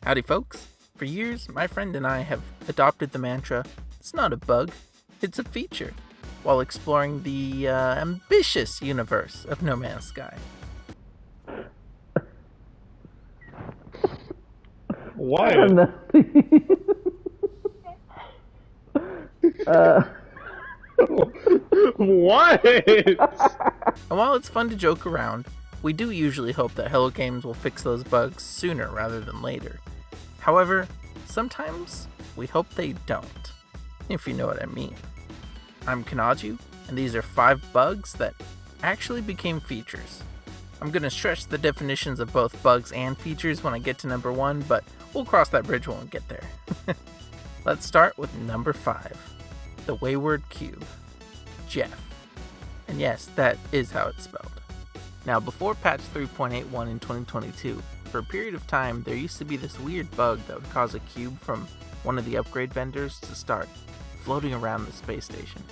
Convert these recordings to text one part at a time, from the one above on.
Howdy folks. For years, my friend and I have adopted the mantra, it's not a bug, it's a feature, while exploring the ambitious universe of No Man's Sky. Why? I don't know. What? And while it's fun to joke around, we do usually hope that Hello Games will fix those bugs sooner rather than later. However, sometimes we hope they don't, if you know what I mean. I'm Kanaju, and these are 5 bugs that actually became features. I'm going to stretch the definitions of both bugs and features when I get to number 1, but we'll cross that bridge when we get there. Let's start with number 5, the Wayward cube, Geoff. And yes, that is how it's spelled. Now, before patch 3.81 in 2022, for a period of time, there used to be this weird bug that would cause a cube from one of the upgrade vendors to start floating around the space station.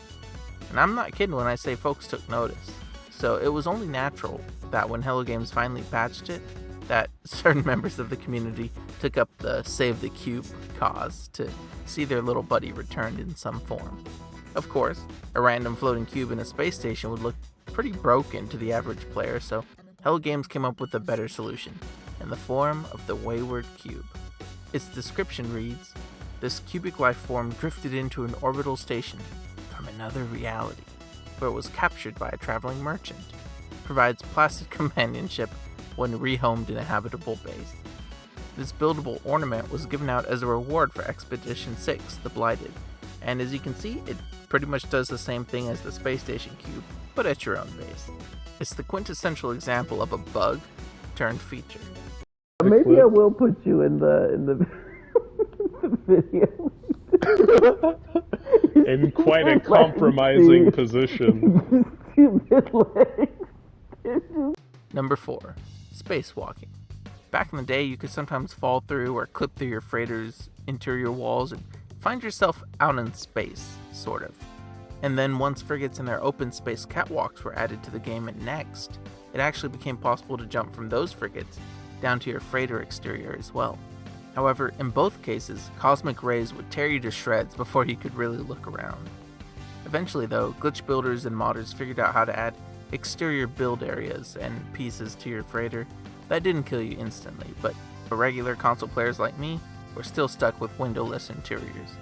And I'm not kidding when I say folks took notice. So it was only natural that when Hello Games finally patched it, that certain members of the community took up the Save the Cube cause to see their little buddy returned in some form. Of course, a random floating cube in a space station would look pretty broken to the average player, so Hello Games came up with a better solution, in the form of the Wayward cube. Its description reads, "This cubic life form drifted into an orbital station from another reality, where it was captured by a traveling merchant. Provides placid companionship when rehomed in a habitable base." This buildable ornament was given out as a reward for Expedition 6, The Blighted, and as you can see, it pretty much does the same thing as the space station cube, but at your own base. It's the quintessential example of a bug turned feature. Maybe I will put you in the video. In quite a compromising position. Stupid legs. Number 4, spacewalking. Back in the day, you could sometimes fall through or clip through your freighter's interior walls and find yourself out in space, sort of. And then once frigates and their open space catwalks were added to the game at Next, it actually became possible to jump from those frigates down to your freighter exterior as well. However, in both cases, cosmic rays would tear you to shreds before you could really look around. Eventually though, glitch builders and modders figured out how to add exterior build areas and pieces to your freighter. That didn't kill you instantly, but for regular console players like me, we're still stuck with windowless interiors.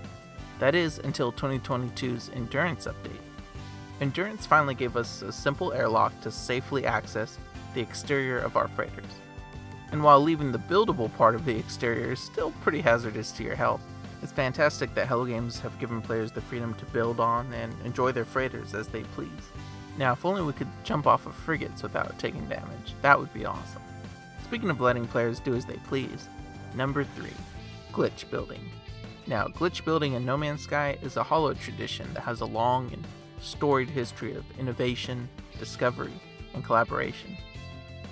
That is until 2022's Endurance update. Endurance finally gave us a simple airlock to safely access the exterior of our freighters. And while leaving the buildable part of the exterior is still pretty hazardous to your health, it's fantastic that Hello Games have given players the freedom to build on and enjoy their freighters as they please. Now, if only we could jump off of frigates without taking damage, that would be awesome. Speaking of letting players do as they please, number 3, glitch building. Now, glitch building in No Man's Sky is a hollow tradition that has a long and storied history of innovation, discovery, and collaboration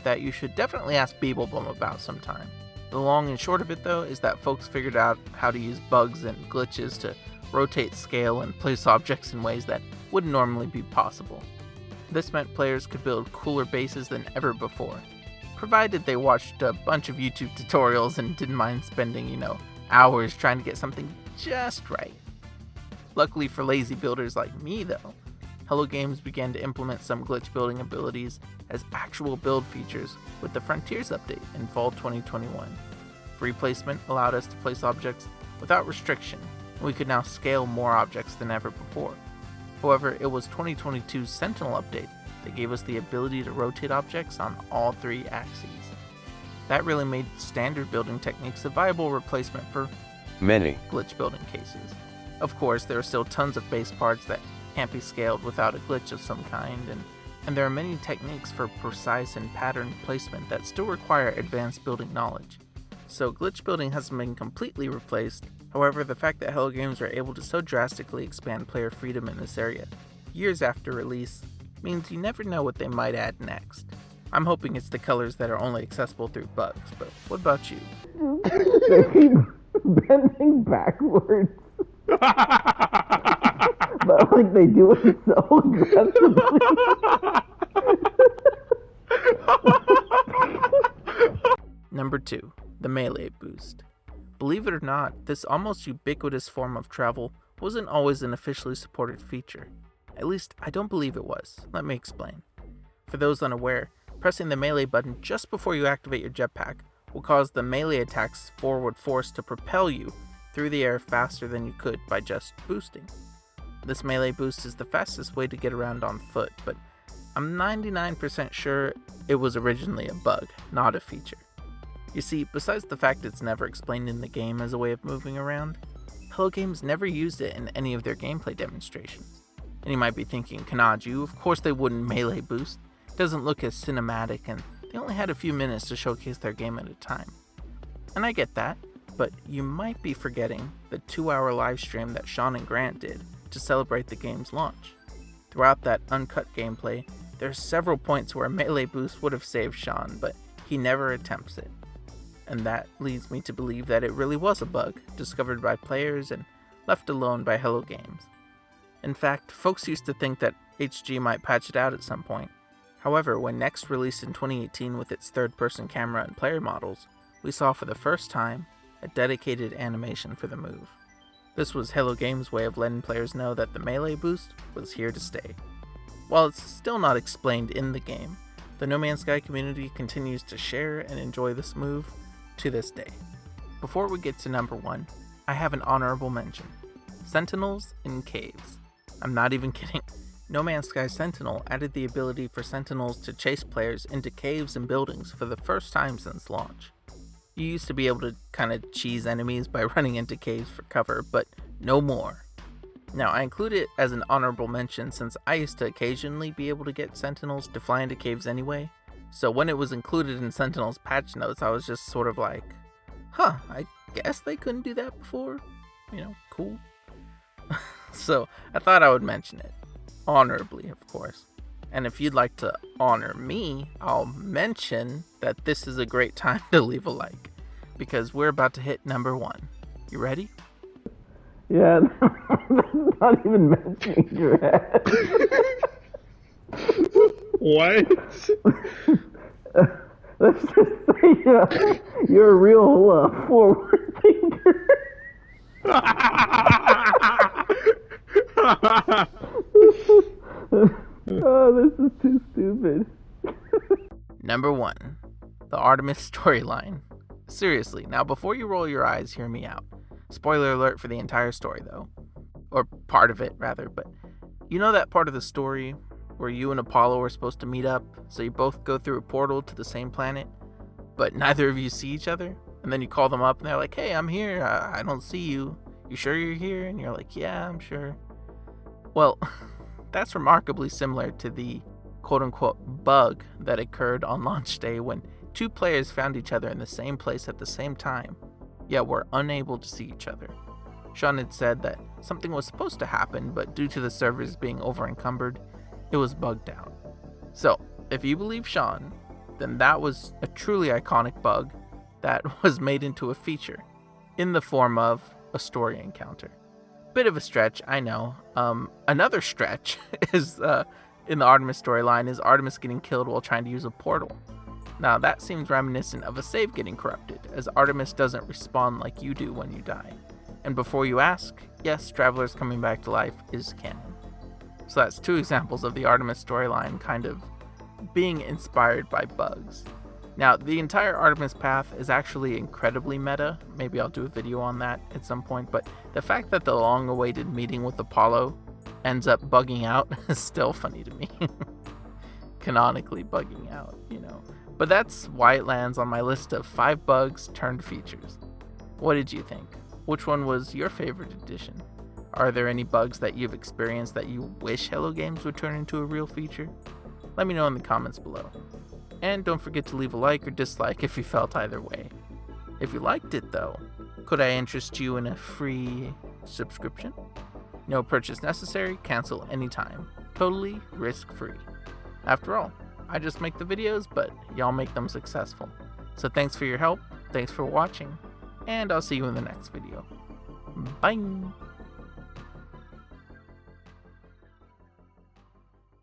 that you should definitely ask Beeblebum about sometime. The long and short of it though is that folks figured out how to use bugs and glitches to rotate, scale, and place objects in ways that wouldn't normally be possible. This meant players could build cooler bases than ever before, provided they watched a bunch of YouTube tutorials and didn't mind spending, hours trying to get something just right. Luckily for lazy builders like me though, Hello Games began to implement some glitch building abilities as actual build features with the Frontiers update in fall 2021. Free placement allowed us to place objects without restriction, and we could now scale more objects than ever before. However, it was 2022's Sentinel update that gave us the ability to rotate objects on all 3 axes. That really made standard building techniques a viable replacement for many glitch building cases. Of course, there are still tons of base parts that can't be scaled without a glitch of some kind, and there are many techniques for precise and patterned placement that still require advanced building knowledge. So glitch building hasn't been completely replaced. However, the fact that Hello Games are able to so drastically expand player freedom in this area, years after release, means you never know what they might add next. I'm hoping it's the colors that are only accessible through bugs, but what about you? They keep bending backwards. But they do it so aggressively. Number 2, the melee boost. Believe it or not, this almost ubiquitous form of travel wasn't always an officially supported feature. At least, I don't believe it was. Let me explain. For those unaware, pressing the melee button just before you activate your jetpack will cause the melee attack's forward force to propel you through the air faster than you could by just boosting. This melee boost is the fastest way to get around on foot, but I'm 99% sure it was originally a bug, not a feature. You see, besides the fact it's never explained in the game as a way of moving around, Hello Games never used it in any of their gameplay demonstrations. And you might be thinking, Kanaju, of course they wouldn't melee boost. It doesn't look as cinematic, and they only had a few minutes to showcase their game at a time. And I get that, but you might be forgetting the 2-hour live stream that Sean and Grant did to celebrate the game's launch. Throughout that uncut gameplay, there are several points where a melee boost would have saved Sean, but he never attempts it. And that leads me to believe that it really was a bug, discovered by players and left alone by Hello Games. In fact, folks used to think that HG might patch it out at some point. However, when Next released in 2018 with its third-person camera and player models, we saw for the first time a dedicated animation for the move. This was Hello Games' way of letting players know that the melee boost was here to stay. While it's still not explained in the game, the No Man's Sky community continues to share and enjoy this move to this day. Before we get to number 1, I have an honorable mention. Sentinels in caves. I'm not even kidding. No Man's Sky Sentinel added the ability for Sentinels to chase players into caves and buildings for the first time since launch. You used to be able to kind of cheese enemies by running into caves for cover, but no more. Now, I include it as an honorable mention since I used to occasionally be able to get Sentinels to fly into caves anyway, so when it was included in Sentinels patch notes, I was just sort of like, I guess they couldn't do that before? Cool. So, I thought I would mention it. Honorably, of course. And if you'd like to honor me, I'll mention that this is a great time to leave a like, because we're about to hit number 1. You ready? Yeah, not even mentioning your head. What? Let's just say you're a real forward thinker. Oh, this is too stupid. Number 1. The Artemis storyline. Seriously, now before you roll your eyes, hear me out. Spoiler alert for the entire story, though. Or part of it, rather, but you know that part of the story where you and Apollo are supposed to meet up, so you both go through a portal to the same planet, but neither of you see each other? And then you call them up and they're like, hey, I'm here, I don't see you. You sure you're here? And you're like, yeah, I'm sure. Well, that's remarkably similar to the quote-unquote bug that occurred on launch day when 2 players found each other in the same place at the same time, yet were unable to see each other. Sean had said that something was supposed to happen, but due to the servers being over-encumbered, it was bugged out. So, if you believe Sean, then that was a truly iconic bug that was made into a feature, in the form of a story encounter. Bit of a stretch, I know. Another stretch is in the Artemis storyline is Artemis getting killed while trying to use a portal. Now that seems reminiscent of a save getting corrupted, as Artemis doesn't respawn like you do when you die. And before you ask, yes, Travelers coming back to life is canon. So that's 2 examples of the Artemis storyline kind of being inspired by bugs. Now, the entire Artemis path is actually incredibly meta. Maybe I'll do a video on that at some point, but the fact that the long-awaited meeting with Apollo ends up bugging out is still funny to me. Canonically bugging out, But that's why it lands on my list of 5 bugs turned features. What did you think? Which one was your favorite addition? Are there any bugs that you've experienced that you wish Hello Games would turn into a real feature? Let me know in the comments below. And don't forget to leave a like or dislike if you felt either way. If you liked it though, could I interest you in a free subscription? No purchase necessary, cancel anytime. Totally risk-free. After all, I just make the videos, but y'all make them successful. So thanks for your help, thanks for watching, and I'll see you in the next video. Bye!